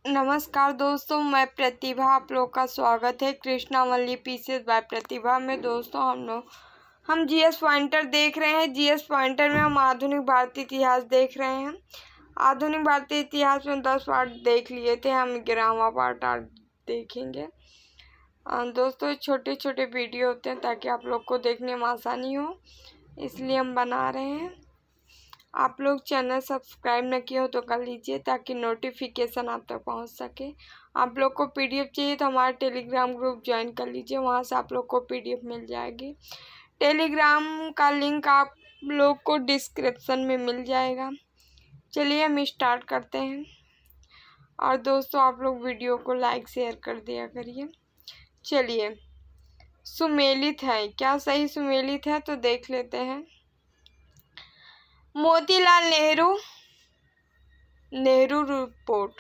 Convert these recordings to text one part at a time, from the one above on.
नमस्कार दोस्तों, मैं प्रतिभा। आप लोग का स्वागत है कृष्णावल्ली पीसेस बाय प्रतिभा में। दोस्तों हम जीएस पॉइंटर देख रहे हैं। जीएस पॉइंटर में हम आधुनिक भारतीय इतिहास देख रहे हैं। आधुनिक भारतीय इतिहास में 10 पार्ट देख लिए थे, हम 11वां पार्ट आज देखेंगे। दोस्तों छोटे छोटे वीडियो होते हैं ताकि आप लोग को देखने में आसानी हो, इसलिए हम बना रहे हैं। आप लोग चैनल सब्सक्राइब न किए हो तो कर लीजिए ताकि नोटिफिकेशन आप तक पहुंच सके। आप लोग को पीडीएफ चाहिए तो हमारा टेलीग्राम ग्रुप ज्वाइन कर लीजिए, वहां से आप लोग को पीडीएफ मिल जाएगी। टेलीग्राम का लिंक आप लोग को डिस्क्रिप्शन में मिल जाएगा। चलिए हम स्टार्ट करते हैं। और दोस्तों आप लोग वीडियो को लाइक शेयर कर दिया करिए। चलिए, सुमेलित है क्या? सही सुमेलित है तो देख लेते हैं। मोतीलाल नेहरू रिपोर्ट।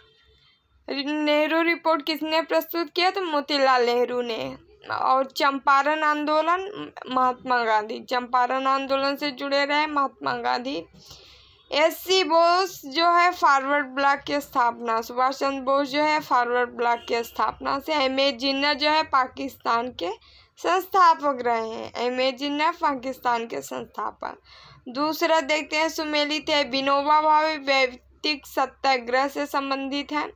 नेहरू रिपोर्ट किसने प्रस्तुत किया? तो मोतीलाल नेहरू ने। और चंपारण आंदोलन, महात्मा गांधी। चंपारण आंदोलन से जुड़े रहे महात्मा गांधी। एससी बोस जो है फॉरवर्ड ब्लॉक की स्थापना, सुभाष चंद्र बोस जो है फॉरवर्ड ब्लॉक की स्थापना से। एम.ए. जिन्ना जो है पाकिस्तान के संस्थापक रहे हैं। एम.ए. जिन्ना पाकिस्तान के संस्थापक। दूसरा देखते हैं, सुमेलित है। विनोबा भावे वैयक्तिक सत्याग्रह से संबंधित है।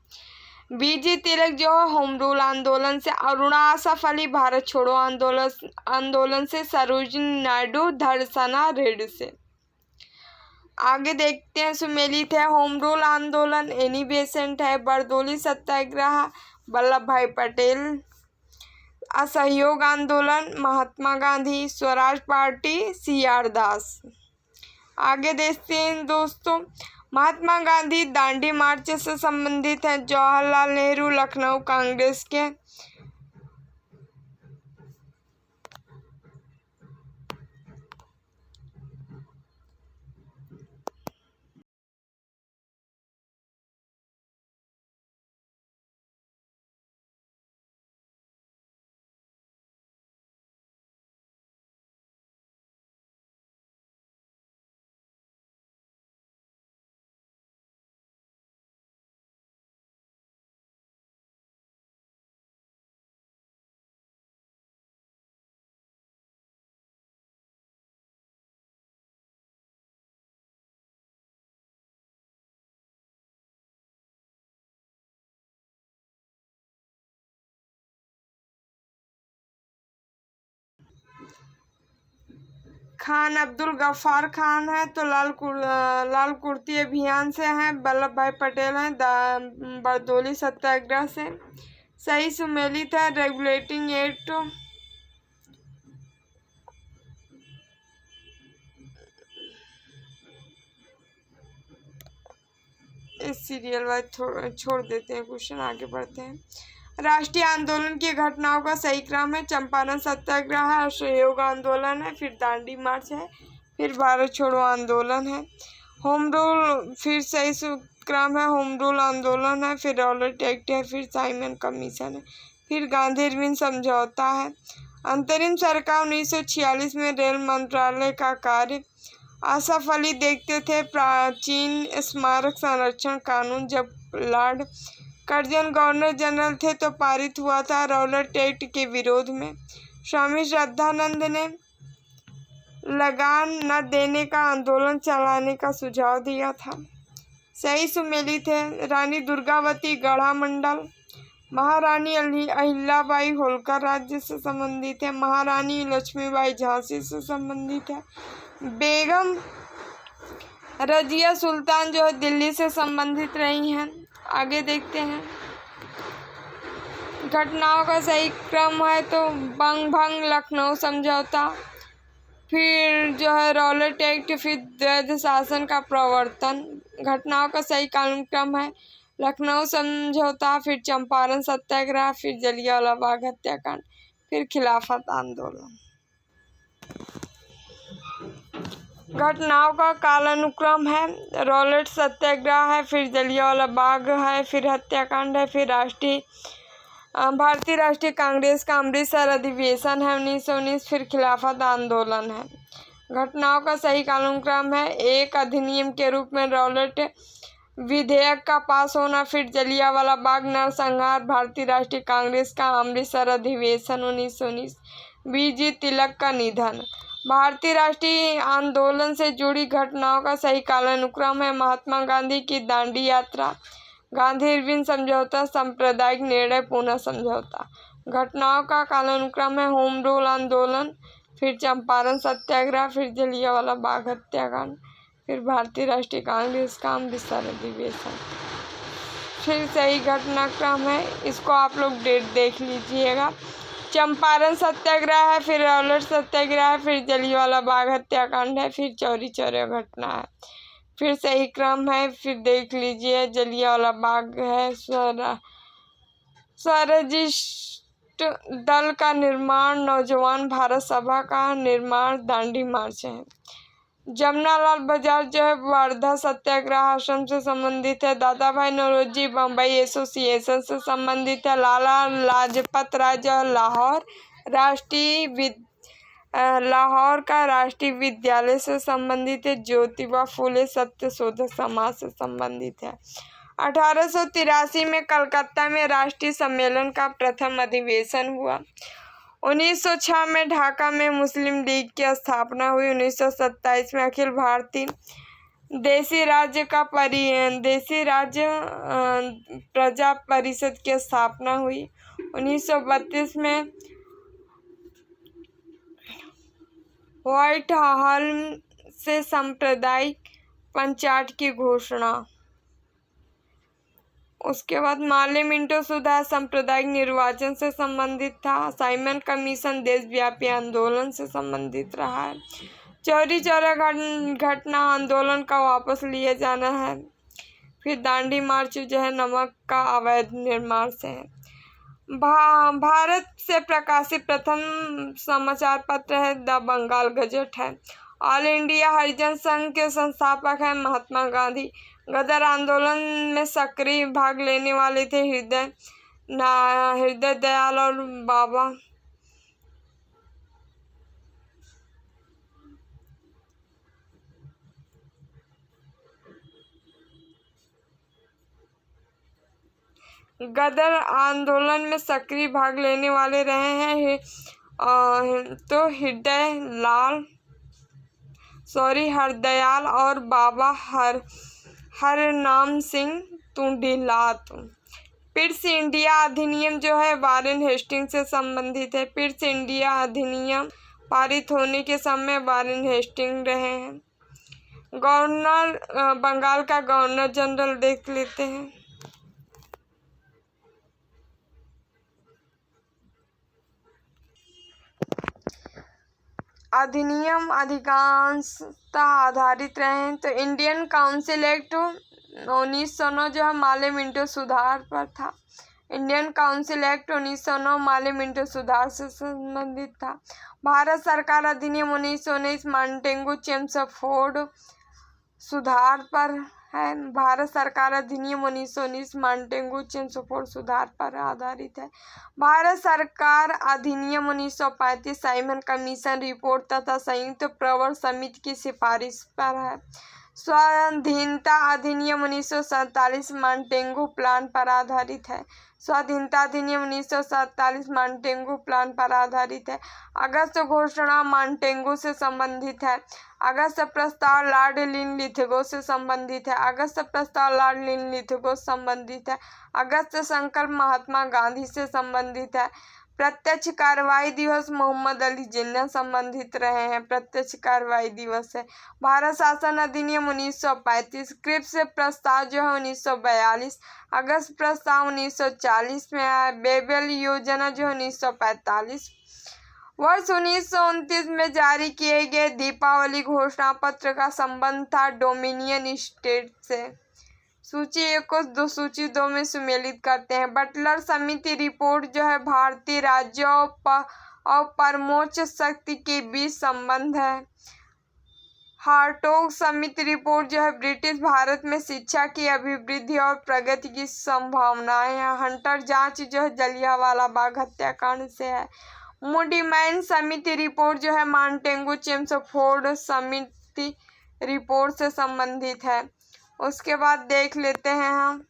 बीजी तिलक जो है होम रूल आंदोलन से। अरुणा आसफ अली भारत छोड़ो आंदोलन से। सरोजिनी नायडू धड़सना रेड से। आगे देखते हैं, सुमेलित है। होम रूल आंदोलन एनी बेसेंट है। बरदोली सत्याग्रह वल्लभ भाई पटेल। असहयोग आंदोलन महात्मा गांधी। स्वराज पार्टी CR दास। आगे देखते हैं दोस्तों, महात्मा गांधी दांडी मार्च से संबंधित है। जवाहरलाल नेहरू लखनऊ कांग्रेस के। खान अब्दुल गफ्फार खान है तो लाल कुर्ती अभियान से हैं। वल्लभ भाई पटेल हैं बरदोली सत्याग्रह से। सही सुमेलित है। रेगुलेटिंग एक्ट इस सीरियल वाइज छोड़ देते हैं क्वेश्चन, आगे बढ़ते हैं। राष्ट्रीय आंदोलन की घटनाओं का सही क्रम है। चंपारण सत्याग्रह है, असहयोग आंदोलन है, फिर दांडी मार्च है, फिर भारत छोड़ो आंदोलन है। होम रूल फिर सही क्रम है। होम रूल आंदोलन है, फिर रॉलेट एक्ट है, फिर साइमन कमीशन है, फिर गांधी इरविन समझौता है। अंतरिम सरकार 1946 में रेल मंत्रालय का कार्य। आसफ अली देखते थे प्राचीन स्मारक संरक्षण कानून। जब लॉर्ड कर्जन गवर्नर जनरल थे तो पारित हुआ था रॉलेट एक्ट के विरोध में। स्वामी श्रद्धानंद ने लगान न देने का आंदोलन चलाने का सुझाव दिया था। सही सुमेलित है। रानी दुर्गावती गढ़ा मंडल। महारानी अहिल्याबाई होलकर राज्य से संबंधित है। महारानी लक्ष्मीबाई झांसी से संबंधित है। बेगम रजिया सुल्तान जो है दिल्ली से संबंधित रही हैं। आगे देखते हैं, घटनाओं का सही क्रम है तो बंग भंग लखनऊ समझौता, फिर जो है रॉलेट एक्ट, फिर द्वैध शासन का प्रवर्तन। घटनाओं का सही कानून क्रम है लखनऊ समझौता, फिर चंपारण सत्याग्रह, फिर जलियांवाला बाग हत्याकांड, फिर खिलाफत आंदोलन। घटनाओं का कालानुक्रम है। रॉलेट सत्याग्रह है, फिर जलियांवाला बाग है, फिर हत्याकांड है, फिर भारतीय राष्ट्रीय कांग्रेस का अमृतसर अधिवेशन है 1919, फिर खिलाफत आंदोलन है। घटनाओं का सही कानून क्रम है। एक अधिनियम के रूप में रॉलेट विधेयक का पास होना, फिर जलियांवाला बाग नरसंहार, भारतीय राष्ट्रीय कांग्रेस का अमृतसर अधिवेशन 1919, बीजी तिलक का निधन। भारतीय राष्ट्रीय आंदोलन से जुड़ी घटनाओं का सही कालानुक्रम है। महात्मा गांधी की दांडी यात्रा, गांधी इरविन समझौता, सांप्रदायिक निर्णय, पुनः समझौता। घटनाओं का कालानुक्रम है होम रूल आंदोलन, फिर चंपारण सत्याग्रह, फिर जलियांवाला बाग हत्याकांड, फिर भारतीय राष्ट्रीय कांग्रेस का अमृतसर अधिवेशन। फिर सही घटनाक्रम है, इसको आप लोग डेट देख लीजिएगा। चंपारण सत्याग्रह है, फिर रॉलेट सत्याग्रह है, फिर जलियांवाला बाग हत्याकांड है, फिर चौरी चौरा घटना है। फिर सही क्रम है, फिर देख लीजिए। जलियांवाला बाग है, स्वराजिस्ट दल का निर्माण, नौजवान भारत सभा का निर्माण, दांडी मार्च है। जमनालाल बजाज जो है वर्धा सत्याग्रह आश्रम से संबंधित है। दादा भाई नौरोजी बम्बई एसोसिएशन से संबंधित है। लाला लाजपत राय जो लाहौर का राष्ट्रीय विद्यालय से संबंधित है। ज्योतिबा फुले सत्यशोधक समाज से संबंधित है। 1883 में कलकत्ता में राष्ट्रीय सम्मेलन का प्रथम अधिवेशन हुआ। 1906 में ढाका में मुस्लिम लीग की स्थापना हुई। 1927 में अखिल भारतीय देसी राज्य प्रजा परिषद की स्थापना हुई। 1932 में व्हाइट हॉल से सांप्रदायिक पंचायत की घोषणा। उसके बाद माले मिंटो सुधार सांप्रदायिक निर्वाचन से संबंधित था। साइमन कमीशन देशव्यापी आंदोलन से संबंधित रहा है। चौरी चौरा घटना आंदोलन का वापस लिए जाना है। फिर दांडी मार्च जो है नमक का अवैध निर्माण से है। भारत से प्रकाशित प्रथम समाचार पत्र है द बंगाल गजट है। ऑल इंडिया हरिजन संघ के संस्थापक है महात्मा गांधी। गदर आंदोलन में सक्रिय भाग लेने वाले थे हृदय दयाल और बाबा गदर आंदोलन में सक्रिय भाग लेने वाले रहे हैं तो हरदयाल और बाबा हरनाम सिंह टूडीलाल। पिट्स इंडिया अधिनियम जो है वारेन हेस्टिंग से संबंधित है। पिट्स इंडिया अधिनियम पारित होने के समय वारेन हेस्टिंग रहे हैं। गवर्नर बंगाल का गवर्नर जनरल देख लेते हैं। अधिनियम अधिकांशतः आधारित रहे हैं तो इंडियन काउंसिल एक्ट 1909 जो है माले मिंटो सुधार पर था। इंडियन काउंसिल एक्ट 1909 माले मिंटो सुधार से संबंधित था। भारत सरकार अधिनियम 1919 मांटेगू चेम्सफोर्ड सुधार पर है। भारत सरकार अधिनियम 1919 मांटेगू चेम्सफोर्ड सुधार पर आधारित है। भारत सरकार अधिनियम 1935 साइमन कमीशन रिपोर्ट तथा संयुक्त प्रवर समिति की सिफारिश पर है। स्वाधीनता अधिनियम 1947 मांटेगू प्लान पर आधारित है। स्वाधीनता अधिनियम 1947 मांटेगू प्लान पर आधारित है। अगस्त घोषणा मांटेगू से संबंधित है। अगस्त प्रस्ताव लॉर्ड लिनलिथगो से संबंधित है। अगस्त प्रस्ताव लॉर्ड लिनलिथगो से संबंधित है। अगस्त संकल्प महात्मा गांधी से संबंधित है। प्रत्यक्ष कार्रवाई दिवस मोहम्मद अली जिन्ना संबंधित रहे हैं। प्रत्यक्ष कार्रवाई दिवस है। भारत शासन अधिनियम 1935। क्रिप्स प्रस्ताव जो है 1942। अगस्त प्रस्ताव 1940 में आया। बेबेल योजना जो 1945। वर्ष 1929 में जारी किए गए दीपावली घोषणा पत्र का संबंध था डोमिनियन स्टेट से। सूची 1 को सूची 2 में सुमेलित करते हैं। बटलर समिति रिपोर्ट जो है भारतीय राज्यों और परमोच्च शक्ति के बीच संबंध है। हार्टोग समिति रिपोर्ट जो है ब्रिटिश भारत में शिक्षा की अभिवृद्धि और प्रगति की संभावनाएं हैं। हंटर जांच जो है जलियांवाला बाग हत्याकांड से है। मूडीमैन समिति रिपोर्ट जो है मांटेगू चेम्सफोर्ड समिति रिपोर्ट से संबंधित है। उसके बाद देख लेते हैं हम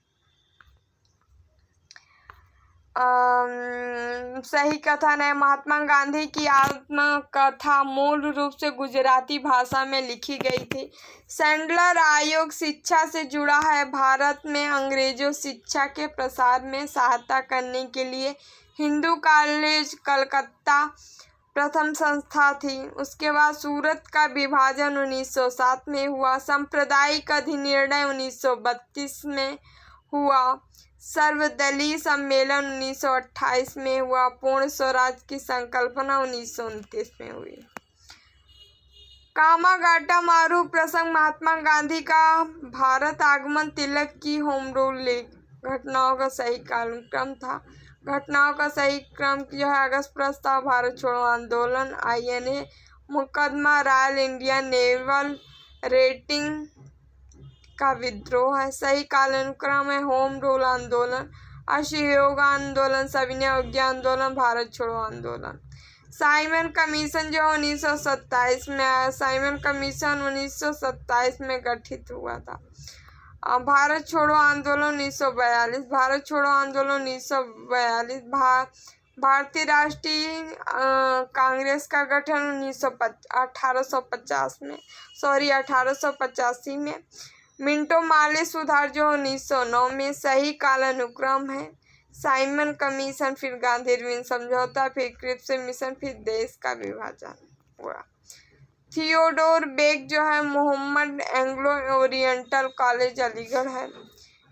सही कथन है। महात्मा गांधी की आत्मकथा मूल रूप से गुजराती भाषा में लिखी गई थी। सैंडलर आयोग शिक्षा से जुड़ा है। भारत में अंग्रेजों शिक्षा के प्रसार में सहायता करने के लिए हिंदू कॉलेज कलकत्ता प्रथम संस्था थी। उसके बाद सूरत का विभाजन 1907 में हुआ। सांप्रदायिक अधिनिर्णय 1932 में हुआ। सर्वदलीय सम्मेलन 1928 में हुआ। पूर्ण स्वराज की संकल्पना 1929 में हुई। कामागाटा मारू प्रसंग महात्मा गांधी का भारत आगमन, तिलक की होम रूल लीग, घटनाओं का सही कालक्रम था। घटनाओं का सही क्रम जो है अगस्त प्रस्ताव, भारत छोड़ो आंदोलन, INA मुकदमा, रॉयल इंडियन नेवल रेटिंग का विद्रोह है। सही कालानुक्रम है होम रूल आंदोलन, असहयोग आंदोलन, सविनय अवज्ञा आंदोलन, भारत छोड़ो आंदोलन। साइमन कमीशन जो 1927 में आया। साइमन कमीशन 1927 में गठित हुआ था। भारत छोड़ो आंदोलन 1942। भारत छोड़ो आंदोलन 1942। भारतीय राष्ट्रीय कांग्रेस का गठन 1885 में। मिंटो मार्ले सुधार जो 1909 में। सही कालानुक्रम है साइमन कमीशन, फिर गांधी इरविन समझौता, फिर क्रिप्स मिशन, फिर देश का विभाजन हुआ। थियोडोर बेक जो है Mohammad Anglo Oriental College Aligarh है।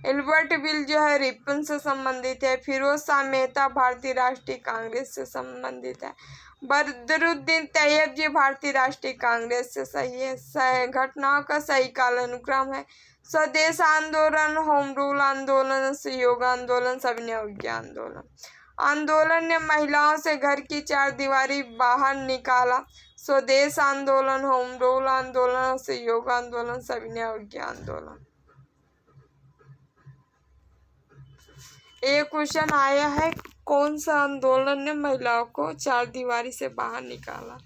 एल्बर्ट विल जो है रिपन से संबंधित है। फिरोज शाह मेहता भारतीय राष्ट्रीय कांग्रेस से संबंधित है। बदरुद्दीन तैयब जी भारतीय राष्ट्रीय कांग्रेस से सही है। घटनाओं का सही कालानुक्रम है स्वदेश आंदोलन, होम रूल आंदोलन, सहयोग आंदोलन, सविनय अवज्ञा आंदोलन। आंदोलन ने महिलाओं से घर की चार दीवारी बाहर निकाला। स्वदेश आंदोलन, होम रूल आंदोलन, सहयोग आंदोलन, सविनय अवज्ञा आंदोलन। एक क्वेश्चन आया है कौन सा आंदोलन ने महिलाओं को चार दीवारी से बाहर निकाला?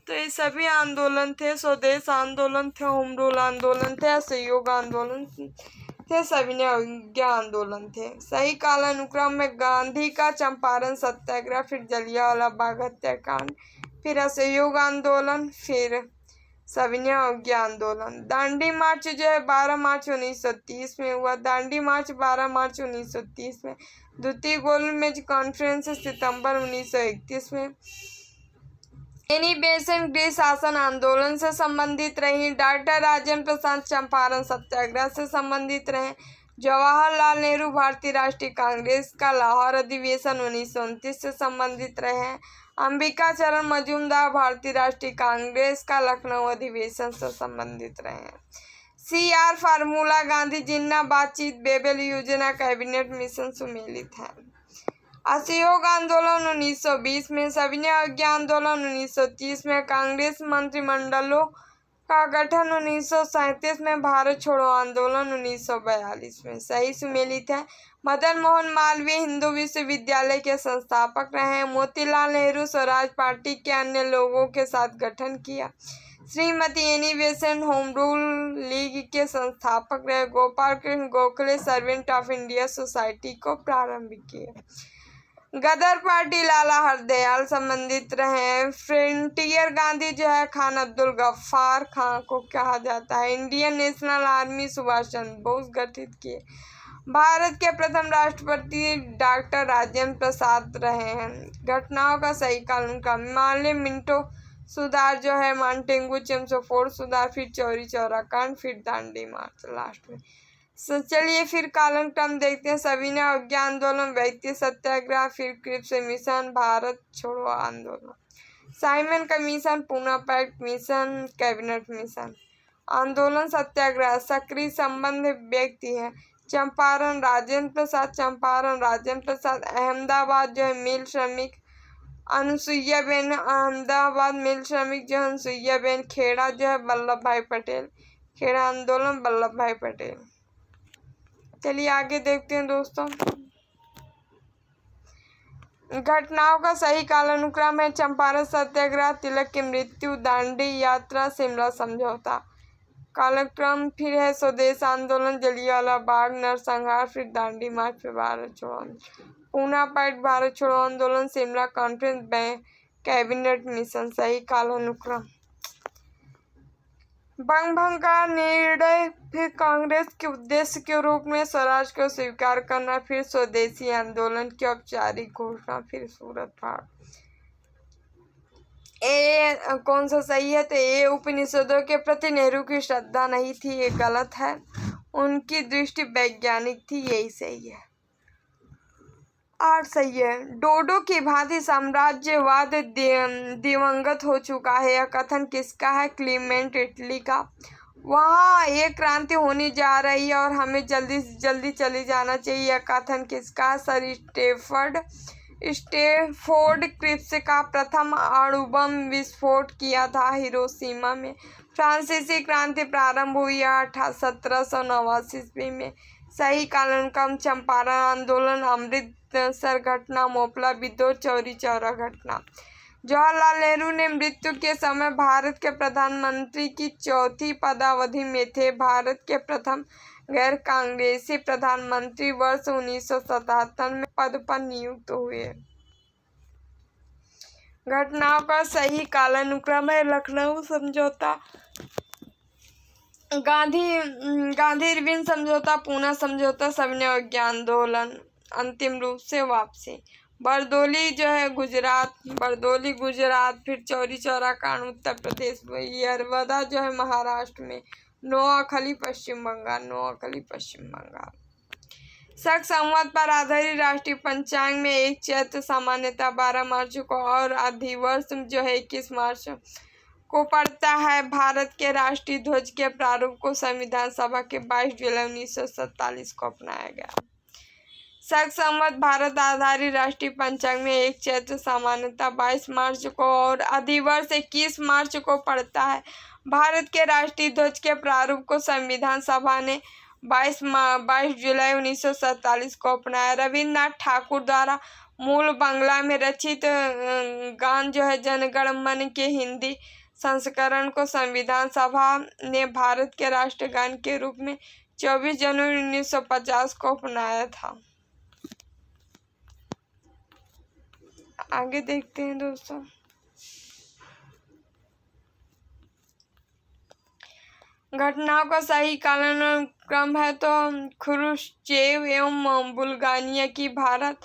तो ये सभी आंदोलन थे। स्वदेश आंदोलन थे, होम रूल आंदोलन थे, सहयोग आंदोलन थे, सविनय अवज्ञा आंदोलन थे। सही कालानुक्रम में गांधी का चंपारण सत्याग्रह, फिर जलियांवाला बाग हत्याकांड, फिर असहयोग आंदोलन, फिर सविनय अवज्ञा आंदोलन। दांडी मार्च जो है 12 मार्च 1930 में हुआ। दांडी मार्च 12 मार्च 1930 में। द्वितीय गोलमेज कॉन्फ्रेंस सितंबर 1931 में। एनी बेसेंट गृह शासन आंदोलन से संबंधित रही। डॉक्टर राजेंद्र प्रसाद चंपारण सत्याग्रह से संबंधित रहे। जवाहरलाल नेहरू भारतीय राष्ट्रीय कांग्रेस का लाहौर अधिवेशन 1929 से संबंधित रहे। अंबिका चरण मजूमदार भारतीय राष्ट्रीय कांग्रेस का लखनऊ अधिवेशन से संबंधित रहे। CR फार्मूला गांधी जिन्ना बातचीत बेबेल योजना कैबिनेट मिशन सुमेलित है। असहयोग आंदोलन 1920 में। सविनय अवज्ञा आंदोलन 1930 में। कांग्रेस मंत्रिमंडलों का गठन 1937 में। भारत छोड़ो आंदोलन 1942 में। सही सुमेलित है। मदन मोहन मालवीय हिंदू विश्वविद्यालय के संस्थापक रहे। मोतीलाल नेहरू स्वराज पार्टी के अन्य लोगों के साथ गठन किया। Shrimati Annie Besant home rule league के संस्थापक रहे। Gopal Krishna Gokhale servant of India society को प्रारंभ किया। गदर पार्टी लाला हरदयाल संबंधित रहे। फ्रंटियर गांधी जो है खान अब्दुल गफ्फार खान को कहा जाता है। Indian national army Subhash Chandra Bose गठित किए। भारत के प्रथम राष्ट्रपति डॉक्टर राजेंद्र प्रसाद रहे हैं। घटनाओं का सही कालानुक्रम मार्ले मिंटो सुधार जो है, मांटेगू चेम्सफोर्ड सुधार, फिर चौरी चौरा कांड, फिर दांडी मार्च लास्ट में। चलिए फिर कालानुक्रम देखते हैं। सविनय अवज्ञा आंदोलन, व्यक्ति सत्याग्रह, फिर क्रिप्स मिशन, भारत छोड़ो आंदोलन, Simon commission, Poona pact mission, cabinet mission. आंदोलन सत्याग्रह सक्रिय संबंध व्यक्ति है। चंपारण राजेंद्र प्रसाद, चंपारण राजेंद्र प्रसाद। अहमदाबाद जो है मिल श्रमिक अनुसुईया बेन, अहमदाबाद मिल श्रमिक जो अनुसुईया बेन। खेड़ा जो है वल्लभ भाई पटेल, खेड़ा आंदोलन वल्लभ भाई पटेल। चलिए आगे देखते हैं दोस्तों। घटनाओं का सही कालानुक्रम है। चंपारण सत्याग्रह, तिलक की मृत्यु, दांडी यात्रा, शिमला समझौता। कालक्रम फिर है स्वदेश आंदोलन, जलियांवाला बाग नरसंहार, फिर दांडी मार्च, फिर भारत छोड़ो आंदोलन, पूना पैक्ट, भारत छोड़ो आंदोलन, शिमला कॉन्फ्रेंस, कैबिनेट मिशन। सही कालानुक्रम। बंग भंग का निर्णय, फिर कांग्रेस के उद्देश्य के रूप में स्वराज को स्वीकार करना, फिर स्वदेशी आंदोलन की औपचारिक घोषणा, फिर सूरत फाड़। ए कौन सा सही है? तो ये उपनिषदों के प्रति नेहरू की श्रद्धा नहीं थी, ये गलत है। उनकी दृष्टि वैज्ञानिक थी, यही सही है। 8 सही है। डोडो की भांति साम्राज्यवाद दिवंगत हो चुका है, यह कथन किसका है? क्लीमेंट इटली का। वहाँ एक क्रांति होने जा रही है और हमें जल्दी से जल्दी चले जाना चाहिए, यह कथन किसका है? सर स्टेफोर्ड क्रिप्स का। प्रथम अणुबम विस्फोट किया था हिरोशिमा में। फ्रांसीसी क्रांति प्रारंभ हुई 1789 ईस्वी में। सही कालानुक्रम। चंपारण आंदोलन, अमृतसर घटना, मोपला विद्रोह, चौरी चौरा घटना। जवाहरलाल नेहरू ने मृत्यु के समय भारत के प्रधानमंत्री की चौथी पदावधि में थे। भारत के प्रथम गैर कांग्रेसी प्रधानमंत्री वर्ष 1977 में पद पर नियुक्त हुए। घटनाओं का सही कालानुक्रम है। लखनऊ समझौता, गांधी इरविन समझौता, पूना समझौता, सविनय अवज्ञा आंदोलन, अंतिम रूप से वापसी। बरदोली जो है गुजरात, फिर चौरी चौरा कांड उत्तर प्रदेश, यरवदा जो है महाराष्ट्र में, नोआखली पश्चिम बंगाल। शक संवत पर आधारित राष्ट्रीय पंचांग में 1 चैत्र सामान्यतः 12 मार्च को और अधिवर्ष जो है 21 मार्च को पड़ता है। भारत के राष्ट्रीय ध्वज के प्रारूप को संविधान सभा के 22 जुलाई 1947 को अपनाया गया। शक संवत भारत आधारित राष्ट्रीय पंचांग में 1 चैत्र सामान्यतः 22 मार्च को और अधिवर्ष 21 मार्च को पड़ता है। भारत के राष्ट्रीय ध्वज के प्रारूप को संविधान सभा ने 22 जुलाई 1947 को अपनाया। रविन्द्रनाथ ठाकुर द्वारा मूल बांग्ला में रचित गान जो है जनगण मन के हिंदी संस्करण को संविधान सभा ने भारत के राष्ट्रगान के रूप में 24 जनवरी 1950 को अपनाया था। आगे देखते हैं दोस्तों। घटनाओं का सही कालानुक्रम है तो खुरुश्चेव एवं बुल्गारिया की भारत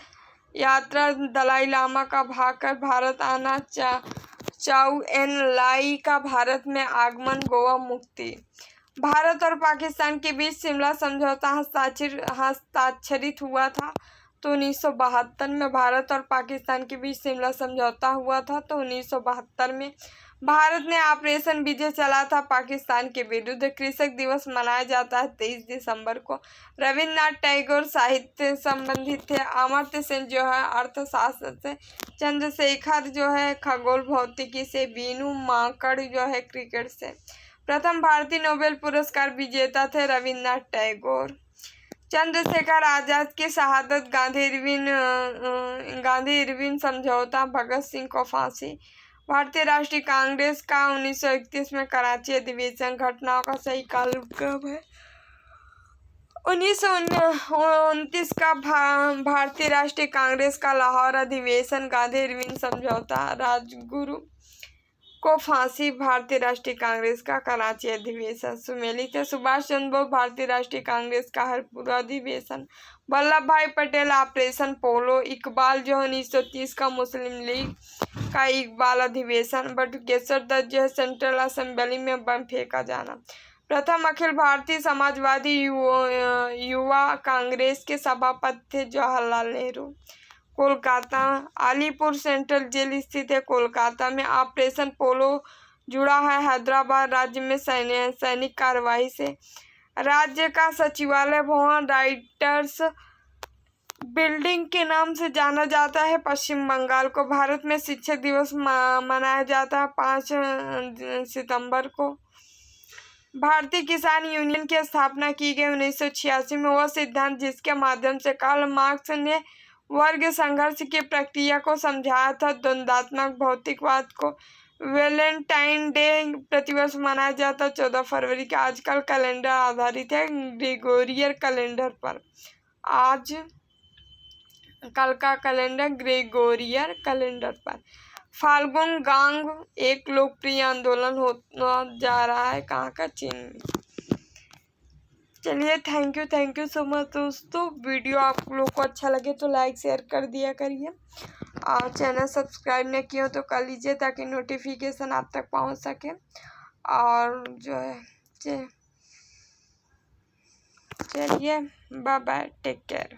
यात्रा, दलाई लामा का भागकर भारत आना, चाउ एन लाई का भारत में आगमन, गोवा मुक्ति। भारत और पाकिस्तान के बीच शिमला समझौता हस्ताक्षरित हुआ था तो 1972 में। भारत और पाकिस्तान के बीच शिमला समझौता हुआ था तो 1972 में। भारत ने ऑपरेशन विजय चला था पाकिस्तान के विरुद्ध। कृषक दिवस मनाया जाता है 23 दिसंबर को। रविन्द्रनाथ टैगोर साहित्य संबंधित थे। अमर्त्य सेन जो है अर्थशास्त्र से, चंद्रशेखर जो है खगोल भौतिकी से, बीनू माकड़ जो है क्रिकेट से। प्रथम भारतीय नोबेल पुरस्कार विजेता थे रविन्द्रनाथ टैगोर। चंद्रशेखर आजाद की शहादत, गांधी इरविन समझौता, भगत सिंह को फांसी। भारतीय राष्ट्रीय कांग्रेस का 1931 में कराची अधिवेशन। घटनाओं का सही कालक्रम है 1929 का भारतीय राष्ट्रीय कांग्रेस का लाहौर अधिवेशन, गांधी इरविन समझौता, राजगुरु को फांसी, भारतीय राष्ट्रीय कांग्रेस का कराची अधिवेशन। सुमेलित है सुभाष चंद्र बोस, भारतीय राष्ट्रीय कांग्रेस का हरपुर अधिवेशन। वल्लभ भाई पटेल ऑपरेशन पोलो। इकबाल जो 1930 का मुस्लिम लीग का इकबाल अधिवेशन। बटुकेश्वर दत्त जो है सेंट्रल असेंबली में बम फेंका जाना। प्रथम अखिल भारतीय समाजवादी युवा कांग्रेस के सभापति थे जवाहरलाल नेहरू। कोलकाता, अलीपुर सेंट्रल जेल स्थित है कोलकाता में। ऑपरेशन पोलो जुड़ा है हैदराबाद राज्य में सैनिक कार्रवाई से। राज्य का सचिवालय भवन राइटर्स बिल्डिंग के नाम से जाना जाता है पश्चिम बंगाल को। भारत में शिक्षक दिवस मनाया जाता है 5 सितंबर को। भारतीय किसान यूनियन की स्थापना की गई 1986 में। वह सिद्धांत जिसके माध्यम से कार्ल मार्क्स ने वर्ग संघर्ष की प्रक्रिया को समझाया था, द्वंद्वात्मक भौतिकवाद को वैलेंटाइन डे प्रतिवर्ष मनाया जाता 14 फरवरी का। आजकल कैलेंडर आधारित है ग्रेगोरियन कैलेंडर पर। आज कल का कैलेंडर ग्रेगोरियन कैलेंडर पर। फाल्गुन गांग एक लोकप्रिय आंदोलन होता जा रहा है कहाँ का? चीन में। चलिए थैंक यू सो मच दोस्तों। वीडियो आप लोग को अच्छा लगे तो लाइक शेयर कर दिया करिए और चैनल सब्सक्राइब नहीं किया तो कर लीजिए ताकि नोटिफिकेशन आप तक पहुंच सके। और जो है चलिए बाय बाय, टेक केयर।